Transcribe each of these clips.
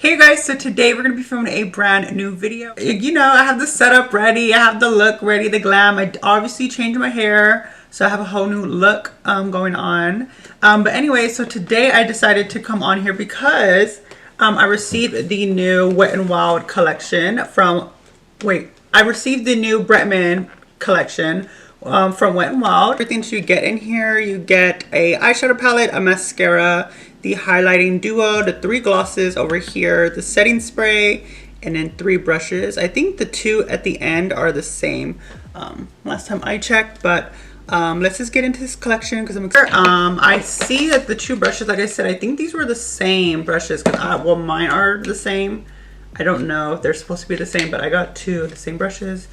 Hey guys, so today we're going to be filming a brand new video. You know, I have the setup ready, I have the look ready, the glam. I obviously changed my hair, so I have a whole new look going on. But anyway, so today I decided to come on here because I received the new Wet n Wild collection from, I received the new BRETMAN collection from Wet n Wild. Everything that you get in here, you get a eyeshadow palette, a mascara, the highlighting duo, the 3 glosses over here, the setting spray, and then 3 brushes. I think the 2 at the end are the same last time I checked, but let's just get into this collection because I'm excited. I see that the 2 brushes, like I said, I think these were the same brushes because well, mine are the same. I don't know if they're supposed to be the same, but I got 2 of the same brushes.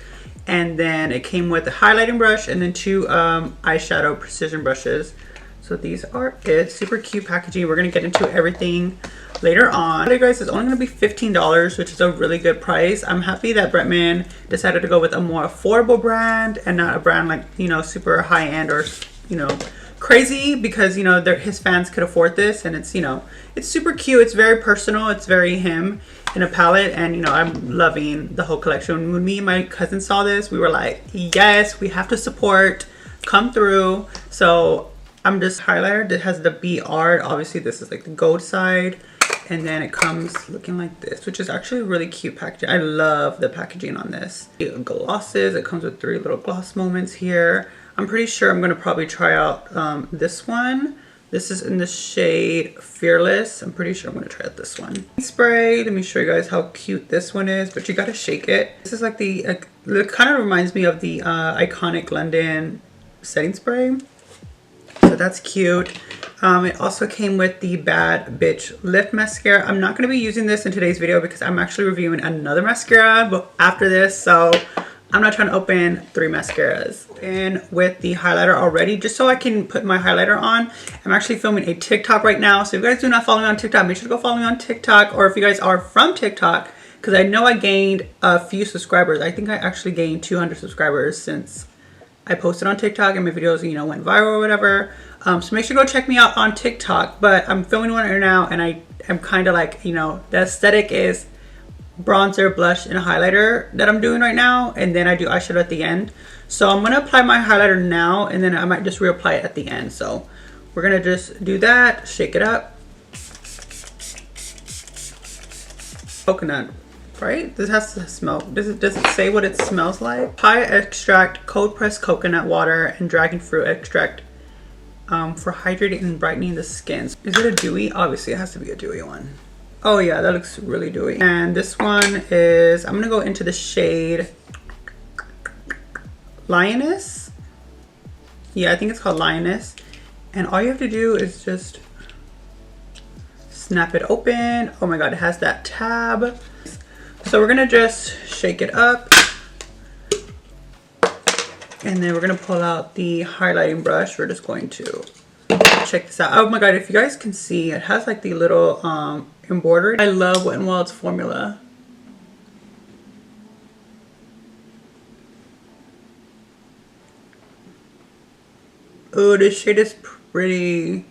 And then it came with a highlighting brush and then 2 eyeshadow precision brushes. So these are it. Super cute packaging. We're going to get into everything later on. Hey guys, it's only going to be $15, which is a really good price. I'm happy that BRETMAN decided to go with a more affordable brand and not a brand like, you know, super high end or, you know, crazy, because, you know, his fans could afford this. And it's, you know, it's super cute. It's very personal. It's very him in a palette. And, you know, I'm loving the whole collection. When me and my cousin saw this, we were like, yes, we have to support, come through. So I'm just highlighter that has the BR. Obviously this is like the gold side, and then it comes looking like this, which is actually really cute packaging. I love the packaging on this. Glosses, it comes with 3 little gloss moments here. I'm pretty sure I'm gonna probably try out this one. This is in the shade Fearless. I'm pretty sure I'm gonna try out this one. Spray, let me show you guys how cute this one is, but you gotta shake it. This is like the, it kind of reminds me of the iconic London setting spray. So that's cute. It also came with the Bad Bitch Lift Mascara. I'm not going to be using this in today's video because I'm actually reviewing another mascara after this. So I'm not trying to open 3 mascaras. And with the highlighter already, just so I can put my highlighter on. I'm actually filming a TikTok right now. So if you guys do not follow me on TikTok, make sure to go follow me on TikTok. Or if you guys are from TikTok, because I know I gained a few subscribers. I think I actually gained 200 subscribers since I posted on TikTok and my videos, you know, went viral or whatever. So make sure to go check me out on TikTok. But I'm filming one right now, and I am kind of like, you know, the aesthetic is bronzer, blush, and highlighter that I'm doing right now. And then I do eyeshadow at the end. So I'm going to apply my highlighter now, and then I might just reapply it at the end. So we're going to just do that, shake it up. Coconut. Right? This has to smell. Does it say what it smells like? High extract, cold pressed coconut water, and dragon fruit extract for hydrating and brightening the skin. Is it a dewy? Obviously, it has to be a dewy one. Oh yeah, that looks really dewy. And this one is, I'm gonna go into the shade Lioness. Yeah, I think it's called Lioness. And all you have to do is just snap it open. Oh my god, it has that tab. So we're gonna just shake it up, and then we're gonna pull out the highlighting brush. We're just going to check this out. Oh my god, if you guys can see, it has like the little embroidery. I love Wet n Wild's formula. Oh, this shade is pretty.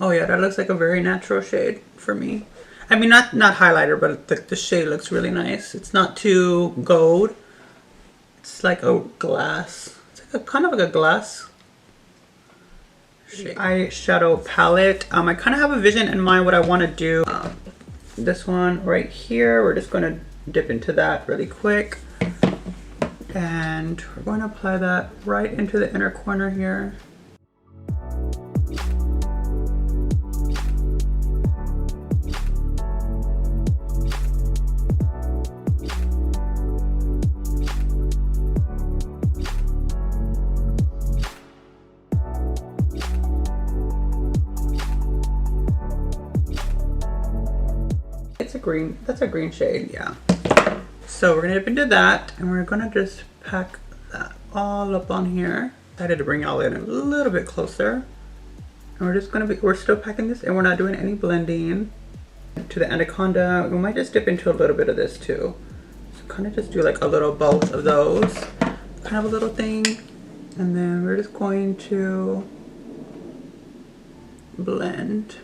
Oh yeah, that looks like a very natural shade for me. I mean, not highlighter, but the shade looks really nice. It's not too gold. It's like a glass. It's like kind of like a glass shade. Eyeshadow palette. I kind of have a vision in mind what I want to do. This one right here. We're just going to dip into that really quick. And we're going to apply that right into the inner corner here. Green, that's a green shade, yeah. So we're gonna dip into that, and we're gonna just pack that all up on here. I had to bring y'all in a little bit closer, and we're still packing this, and we're not doing any blending. To the Anaconda, we might just dip into a little bit of this too. So kind of just do like a little both of those, kind of a little thing, and then we're just going to blend.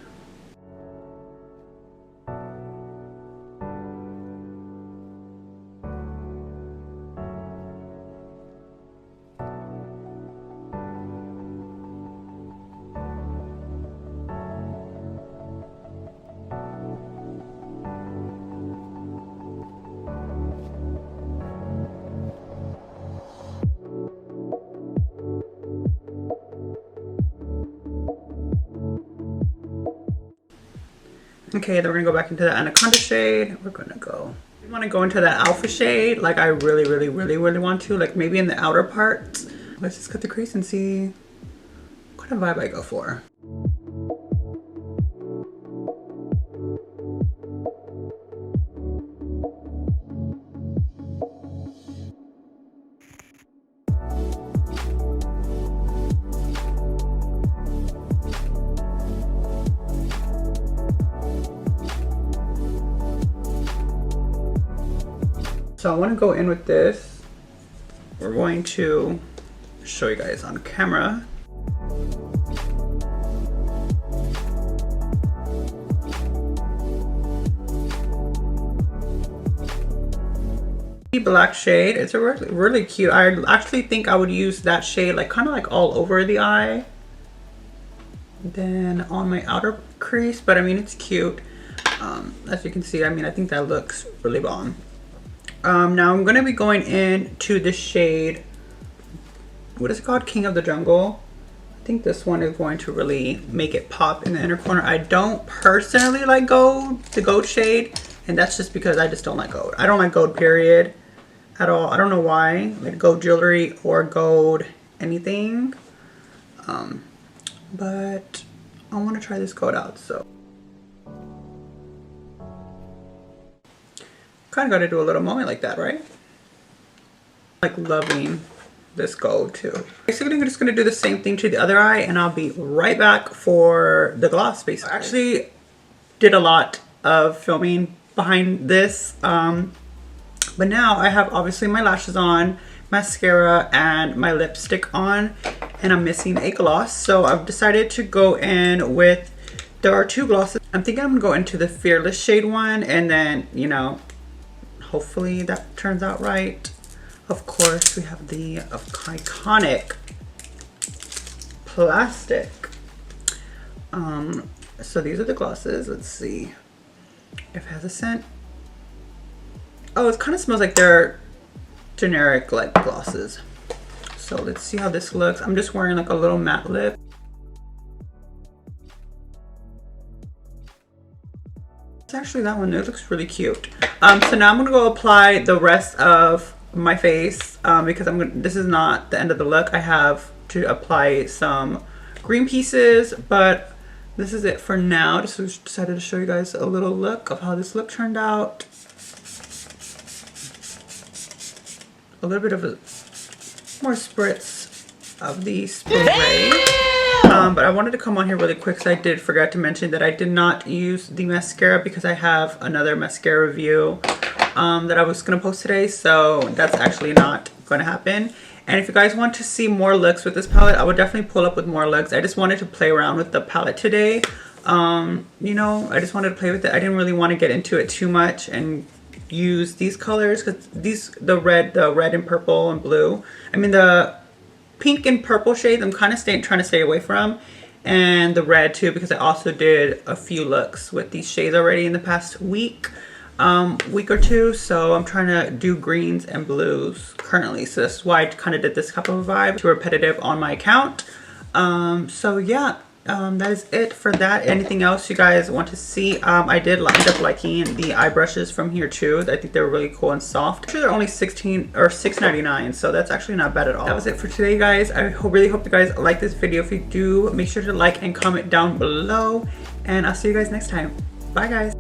Okay, then we're gonna go back into the Anaconda shade. We're gonna go, we want to go into that Alpha shade. Like I really want to, like maybe in the outer part. Let's just cut the crease and see what kind of vibe I go for. So I want to go in with this. We're going to show you guys on camera. Black shade. It's a really cute. I actually think I would use that shade like kind of like all over the eye. Then on my outer crease, but I mean it's cute. As you can see, I mean I think that looks really bomb. Now I'm gonna be going into the shade, what is it called? King of the Jungle. I think this one is going to really make it pop in the inner corner. I don't personally like gold, the gold shade, and that's just because I just don't like gold. I don't like gold period at all. I don't know why, like gold jewelry or gold anything. But I want to try this gold out, so. Kind of got to do a little moment like that, right? Like loving this gold too. Basically, I'm just going to do the same thing to the other eye and I'll be right back for the gloss basically. I actually did a lot of filming behind this. But now I have obviously my lashes on, mascara, and my lipstick on. And I'm missing a gloss. So I've decided to go in with, there are two glosses. I'm thinking I'm going to go into the Fearless shade one and then, you know, hopefully that turns out right. Of course, we have the iconic Plastic. So these are the glosses. Let's see if it has a scent. Oh, it kind of smells like they're generic like glosses. So let's see how this looks. I'm just wearing like a little matte lip. Actually, that one, it looks really cute. So now I'm gonna go apply the rest of my face because this is not the end of the look. I have to apply some green pieces, but this is it for now. Just decided to show you guys a little look of how this look turned out. A little bit of a more spritz of the spray. But I wanted to come on here really quick because I did forget to mention that I did not use the mascara because I have another mascara review that I was going to post today. So that's actually not going to happen. And if you guys want to see more looks with this palette, I would definitely pull up with more looks. I just wanted to play around with the palette today. You know, I just wanted to play with it. I didn't really want to get into it too much and use these colors because the red and purple and blue. I mean the pink and purple shades I'm kind of trying to stay away from, and the red too because I also did a few looks with these shades already in the past week or two. So I'm trying to do greens and blues currently, so that's why I kind of did this couple of vibe, too repetitive on my account. So yeah, that is it for that. Anything else you guys want to see? I did end up liking the eye brushes from here too. I think they were really cool and soft. Actually, they're only $6.99, so that's actually not bad at all. That was it for today, guys. I really hope you guys like this video. If you do, make sure to like and comment down below, and I'll see you guys next time. Bye, guys.